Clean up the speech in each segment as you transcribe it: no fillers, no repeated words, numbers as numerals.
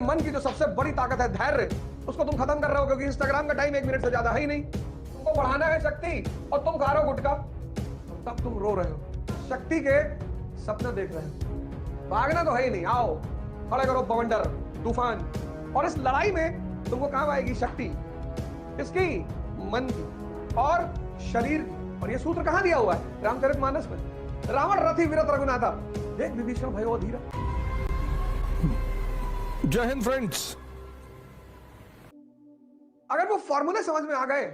मन की जो सबसे बड़ी ताकत है धैर्य, उसको तुम खत्म कर रहे हो क्योंकि इंस्टाग्राम का टाइम 1 मिनट से ज्यादा है ही नहीं। तुमको बढ़ाना है शक्ति और तुम खा रहे हो गुटखा, तब तुम रो रहे हो। शक्ति के सपने देख रहे हो, भागना तो है ही नहीं। आओ खड़े करो बवंडर तूफान, और इस लड़ाई में तुमको काम आएगी शक्ति, इसकी मन की और शरीर की। और ये सूत्र कहां दिया हुआ है? रामचरितमानस में। रावण रथी विरत रघुनाथा, देख विभीषण भयो धीरा। जय हिंद फ्रेंड्स। अगर वो फॉर्मूले समझ में आ गए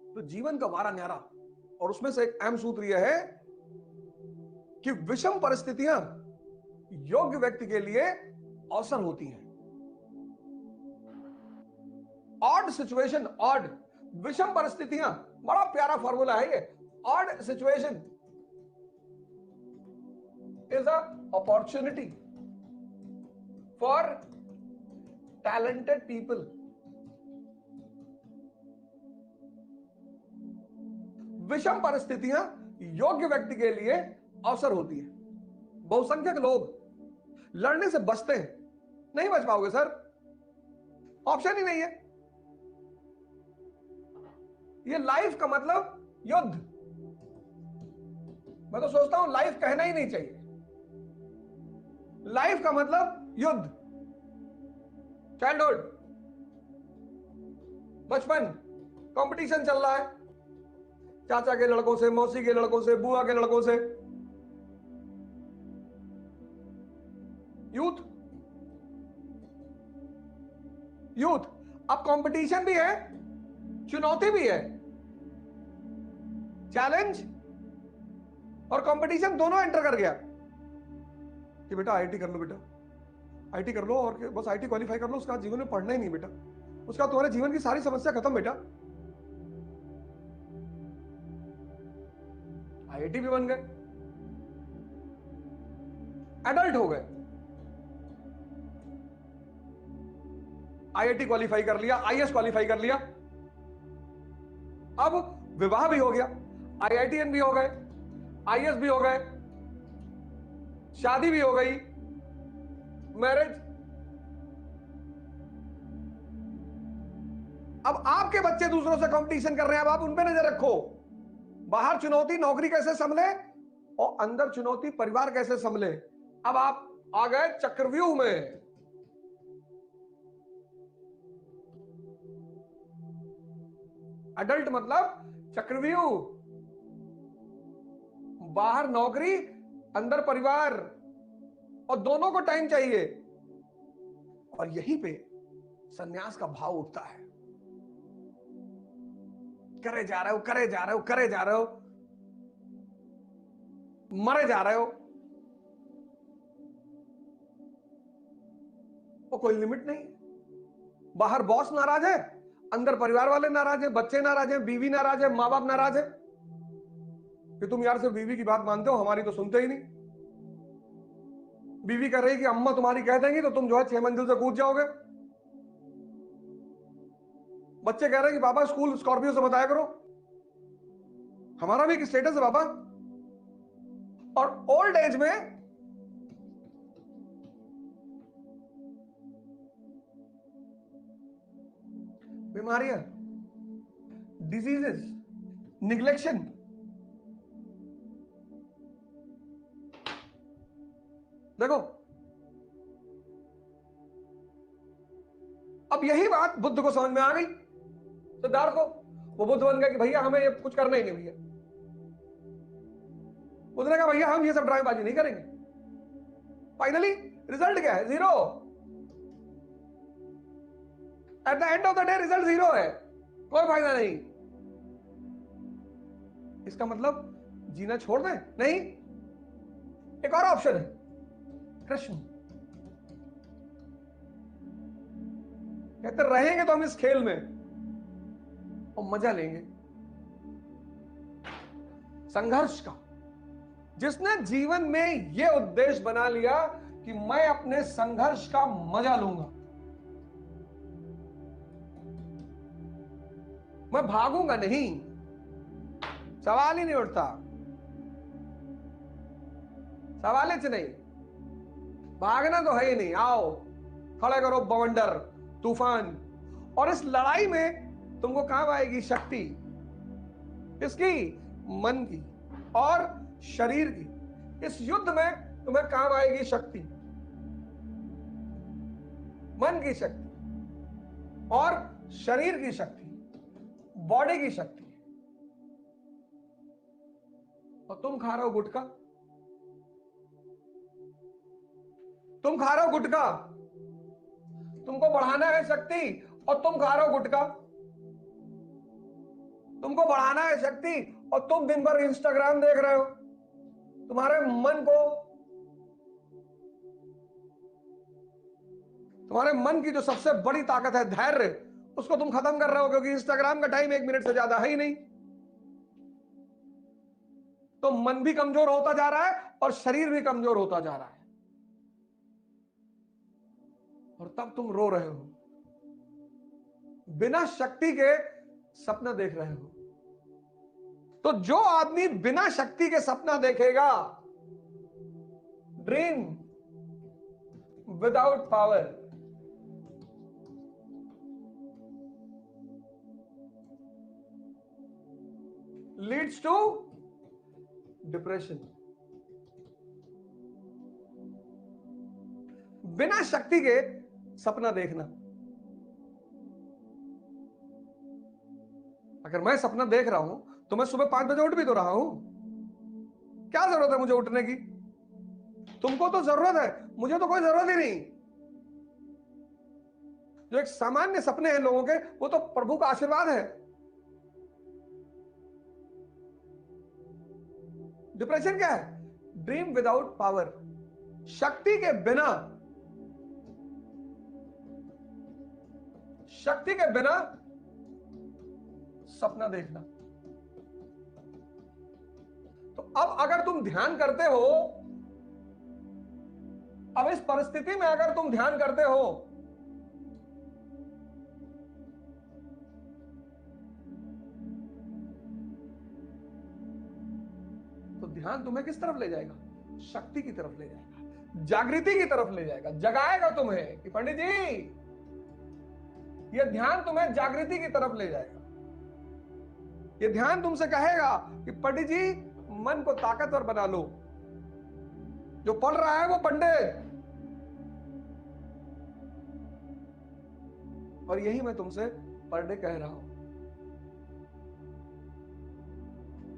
तो जीवन का वारा न्यारा। और उसमें से एक अहम सूत्र यह है कि विषम परिस्थितियां योग्य व्यक्ति के लिए अवसर होती हैं। ऑड सिचुएशन, ऑड विषम परिस्थितियां, बड़ा प्यारा फॉर्मूला है ये। Odd situation is a opportunity for talented people. विषम परिस्थितियां योग्य व्यक्ति के लिए अवसर होती है। बहुसंख्यक लोग लड़ने से बचते हैं। नहीं बच पाओगे सर, ऑप्शन ही नहीं है। ये लाइफ का मतलब युद्ध। मैं तो सोचता हूं लाइफ कहना ही नहीं चाहिए। लाइफ का मतलब युद्ध। चाइल्डहुड, बचपन, कंपटीशन चल रहा है, चाचा के लड़कों से, मौसी के लड़कों से, बुआ के लड़कों से। यूथ, यूथ, अब कंपटीशन भी है, चुनौती भी है। चैलेंज और कंपटीशन दोनों एंटर कर गया कि बेटा आईआईटी कर लो, बेटा आईआईटी कर लो, और बस आईआईटी क्वालिफाई कर लो, उसका जीवन में पढ़ना ही नहीं बेटा, उसका तुम्हारे जीवन की सारी समस्या खत्म बेटा। आईआईटी भी बन गए, एडल्ट हो गए, आईआईटी क्वालिफाई कर लिया, आईएएस क्वालिफाई कर लिया, अब विवाह भी हो गया, आईआईटीएन भी हो गए, आईएएस भी हो गए, शादी भी हो गई, मैरिज। अब आपके बच्चे दूसरों से कंपटीशन कर रहे हैं, अब आप उन पे नजर रखो। बाहर चुनौती नौकरी कैसे संभले और अंदर चुनौती परिवार कैसे संभले। अब आप आ गए चक्रव्यूह में। अडल्ट मतलब चक्रव्यूह, बाहर नौकरी, अंदर परिवार, और दोनों को टाइम चाहिए। और यहीं पे संन्यास का भाव उठता है। करे जा रहे हो, करे जा रहे हो, करे जा रहे हो, मरे जा रहे हो, वो कोई लिमिट नहीं। बाहर बॉस नाराज है, अंदर परिवार वाले नाराज हैं, बच्चे नाराज हैं, बीवी नाराज है, मां बाप नाराज है कि तुम यार सिर्फ बीवी की बात मानते हो, हमारी तो सुनते ही नहीं। बीवी कह रही कि अम्मा तुम्हारी कह देंगी तो तुम जो है 6 मंजिल से कूद जाओगे। बच्चे कह रहे हैं कि पापा स्कूल स्कॉर्पियो से बताया करो, हमारा भी एक स्टेटस है पापा। और ओल्ड एज में बीमारियां, डिजीजेस, निग्लेक्शन। देखो, अब यही बात बुद्ध को समझ में आ गई, सिद्धार्थ को। वो बुद्ध बन गया कि भैया हमें ये कुछ करना ही नहीं भैया। बुद्ध ने कहा भैया हम ये सब ड्रामेबाजी नहीं करेंगे। फाइनली रिजल्ट क्या है? 0। At the end of the day result 0 है, कोई फायदा नहीं। इसका मतलब जीना छोड़ दें? नहीं, एक और ऑप्शन है, कृष्ण। कहते रहेंगे तो हम इस खेल में और मजा लेंगे संघर्ष का। जिसने जीवन में यह उद्देश्य बना लिया कि मैं अपने संघर्ष का मजा लूंगा, मैं भागूंगा नहीं, सवाल ही नहीं उठता, सवाल ही नहीं। भागना तो है ही नहीं, आओ खड़े करो बवंडर तूफान। और इस लड़ाई में तुमको काम आएगी शक्ति, किसकी? मन की और शरीर की। इस युद्ध में तुम्हें काम आएगी शक्ति, मन की शक्ति और शरीर की शक्ति, बॉडी की शक्ति। और तुम खा रहे हो गुटखा, तुम खा रहे हो गुटखा, तुमको बढ़ाना है शक्ति और तुम खा रहे हो गुटखा। तुमको बढ़ाना है शक्ति और तुम दिन भर इंस्टाग्राम देख रहे हो। तुम्हारे मन की जो सबसे बड़ी ताकत है धैर्य, उसको तुम खत्म कर रहे हो, क्योंकि इंस्टाग्राम का टाइम 1 मिनट से ज्यादा है ही नहीं। तो मन भी कमजोर होता जा रहा है और शरीर भी कमजोर होता जा रहा है, और तब तुम रो रहे हो, बिना शक्ति के सपना देख रहे हो। तो जो आदमी बिना शक्ति के सपना देखेगा, dream without power, leads to depression. बिना शक्ति के सपना देखना। अगर मैं सपना देख रहा हूं तो मैं सुबह 5 बजे उठ भी तो रहा हूं। क्या जरूरत है मुझे उठने की? तुमको तो जरूरत है, मुझे तो कोई जरूरत ही नहीं। जो एक सामान्य सपने हैं लोगों के, वो तो प्रभु का आशीर्वाद है। डिप्रेशन क्या है? ड्रीम विदाउट पावर, शक्ति के बिना, शक्ति के बिना सपना देखना। तो अब अगर तुम ध्यान करते हो, अब इस परिस्थिति में अगर तुम ध्यान करते हो, तो ध्यान तुम्हें किस तरफ ले जाएगा? शक्ति की तरफ ले जाएगा, जागृति की तरफ ले जाएगा, जगाएगा तुम्हें कि पंडित जी, यह ध्यान तुम्हें जागृति की तरफ ले जाएगा। यह ध्यान तुमसे कहेगा कि पंडित जी, मन को ताकतवर बना लो। जो पढ़ रहा है वो पंडित। और यही मैं तुमसे पर डे कह रहा हूं,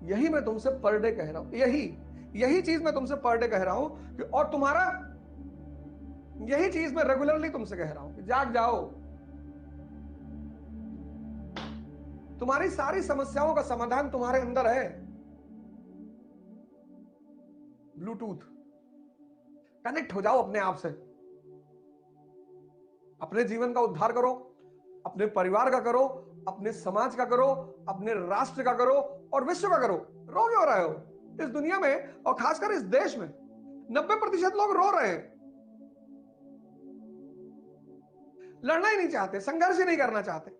यही मैं तुमसे पर डे कह रहा हूं, यही चीज मैं तुमसे पर डे कह रहा हूं कि, और तुम्हारा यही चीज मैं रेगुलरली तुमसे कह रहा हूं कि जाग जाओ। तुम्हारी सारी समस्याओं का समाधान तुम्हारे अंदर है। ब्लूटूथ कनेक्ट हो जाओ अपने आप से, अपने जीवन का उद्धार करो, अपने परिवार का करो, अपने समाज का करो, अपने राष्ट्र का करो और विश्व का करो। रो क्यों रहे हो? इस दुनिया में और खासकर इस देश में 90% लोग रो रहे हैं, लड़ना ही नहीं चाहते, संघर्ष ही नहीं करना चाहते।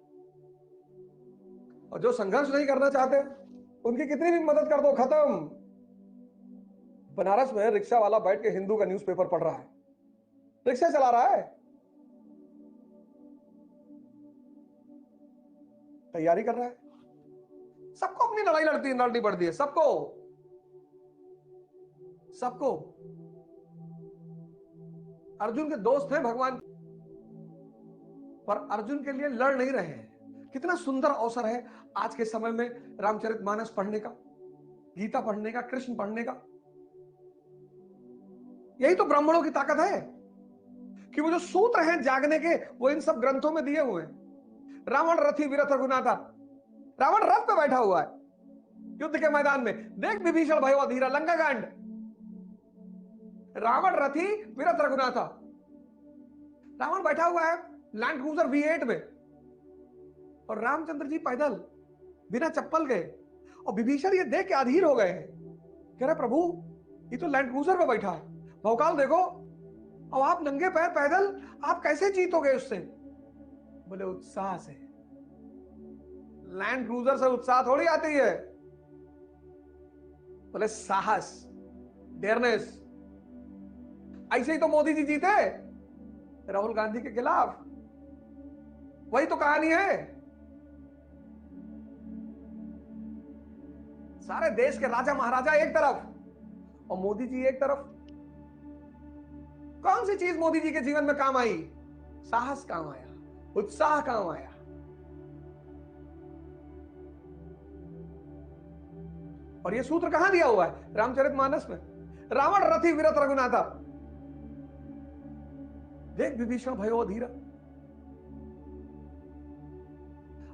और जो संघर्ष नहीं करना चाहते उनकी कितनी भी मदद कर दो, खत्म। बनारस में रिक्शा वाला बैठ के हिंदू का न्यूज़पेपर पढ़ रहा है, रिक्शा चला रहा है, तैयारी कर रहा है। सबको अपनी लड़ाई लड़नी पड़ती है, सबको। अर्जुन के दोस्त हैं भगवान, पर अर्जुन के लिए लड़ नहीं रहे हैं। कितना सुंदर अवसर है आज के समय में रामचरितमानस पढ़ने का, गीता पढ़ने का, कृष्ण पढ़ने का। यही तो ब्राह्मणों की ताकत है कि वो जो सूत्र हैं जागने के, वो इन सब ग्रंथों में दिए हुए हैं। रावण रथी वीरथ रघुनाथा, रावण रथ पे बैठा हुआ है युद्ध के मैदान में। देख विभीषण भयो धीरा, लंका कांड। रावण रथी वीरथ रघुनाथा, रावण बैठा हुआ है लैंड क्रूजर V8 में, और रामचंद्र जी पैदल बिना चप्पल गए। और विभीषण ये देख के अधीर हो गए हैं, कह रहे प्रभु ये तो लैंड क्रूजर पे बैठा है, भौकाल देखो, और आप नंगे पैर पैदल, आप कैसे जीतोगे उससे? बोले उत्साह से। लैंड क्रूजर से उत्साह थोड़ी आती है, बोले साहस, डेयरनेस। ऐसे ही तो मोदी जी जीते राहुल गांधी के खिलाफ। वही तो कहानी है। सारे देश के राजा महाराजा एक तरफ और मोदी जी एक तरफ। कौन सी चीज मोदी जी के जीवन में काम आई? साहस काम आया, उत्साह काम आया। और ये सूत्र कहां दिया हुआ है? रामचरितमानस में। रावण रथी विरत रघुनाथा, देख विभीषण भयो धीरा।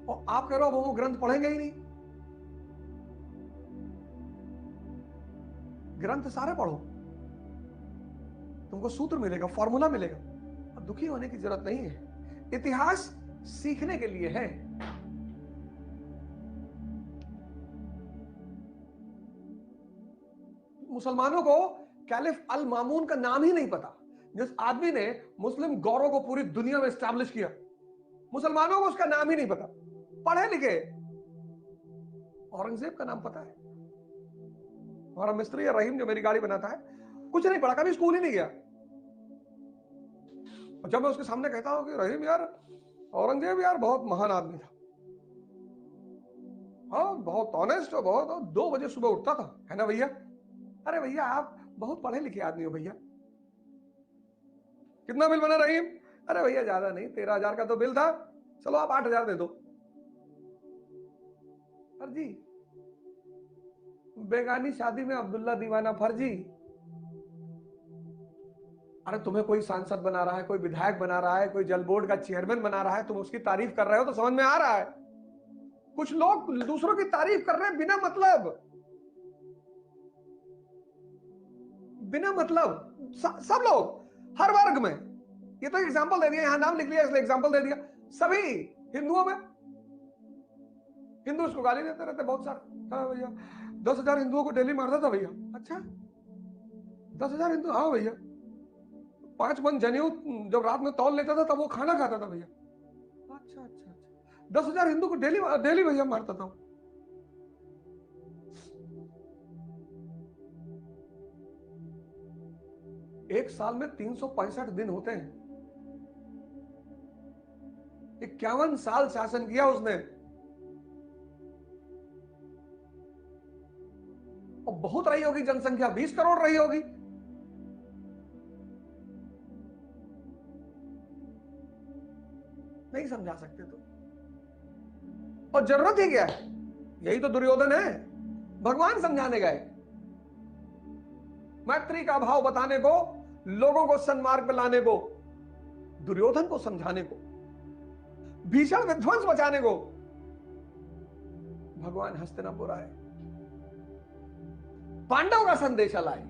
और आप कह रहे हो वो ग्रंथ पढ़ेंगे ही नहीं। ग्रंथ सारे पढ़ो, तुमको सूत्र मिलेगा, फॉर्मूला मिलेगा। अब दुखी होने की जरूरत नहीं है। इतिहास सीखने के लिए है। मुसलमानों को कैलिफ अल मामून का नाम ही नहीं पता, जिस आदमी ने मुस्लिम गौरव को पूरी दुनिया में एस्टैब्लिश किया। मुसलमानों को उसका नाम ही नहीं पता। पढ़े लिखे औरंगजेब का नाम पता है। हमारा मिस्त्री या रहीम जो मेरी गाड़ी बनाता है, कुछ नहीं पढ़ा, कभी स्कूल ही नहीं गया। और जब मैं उसके सामने कहता हूं कि रहीम यार, औरंगजेब यार बहुत महान आदमी था, हाँ बहुत ऑनेस्ट और बहुत 2 बजे सुबह उठता था, है ना भैया? अरे भैया आप बहुत पढ़े लिखे आदमी हो भैया। कितना बिल बना रहीम? अरे भैया ज्यादा नहीं, 13,000 का तो बिल था, चलो आप 8,000 दे दो। फर्जी। बेगानी शादी में अब्दुल्ला दीवाना फर्जी। अरे तुम्हें कोई सांसद बना रहा है, कोई विधायक बना रहा है, कोई जल बोर्ड का चेयरमैन बना रहा है, तुम उसकी तारीफ कर रहे हो तो समझ में आ रहा है। कुछ लोग दूसरों की तारीफ कर रहे हैं बिना मतलब, बिना मतलब। सब लोग हर वर्ग में। ये तो एग्जांपल दे दिया, यहां नाम लिख लिया इसलिए एग्जांपल दे दिया। सभी हिंदुओं में हिंदू उसको गाली देते रहते बहुत सारे। हाँ भैया 10,000 हिंदुओं को डेली मारता था भैया। अच्छा 10,000 हिंदू? हाँ भैया 5 मन जनेऊ जब रात में तौल लेता था तब वो खाना खाता था भैया। अच्छा अच्छा अच्छा 10,000 हिंदू को डेली डेली भैया मारता था। एक साल में 365 दिन होते हैं। 51 साल शासन किया उसने। और बहुत रही होगी जनसंख्या, 20 करोड़ रही होगी। नहीं समझा सकते तो। और जरूरत ही क्या है? यही तो दुर्योधन है, भगवान समझाने गए, मैत्री का भाव बताने को, लोगों को सन्मार्ग पे लाने को, दुर्योधन को समझाने को, भीषण विध्वंस बचाने को भगवान हस्तिनापुर आए, पांडव का संदेश लाए।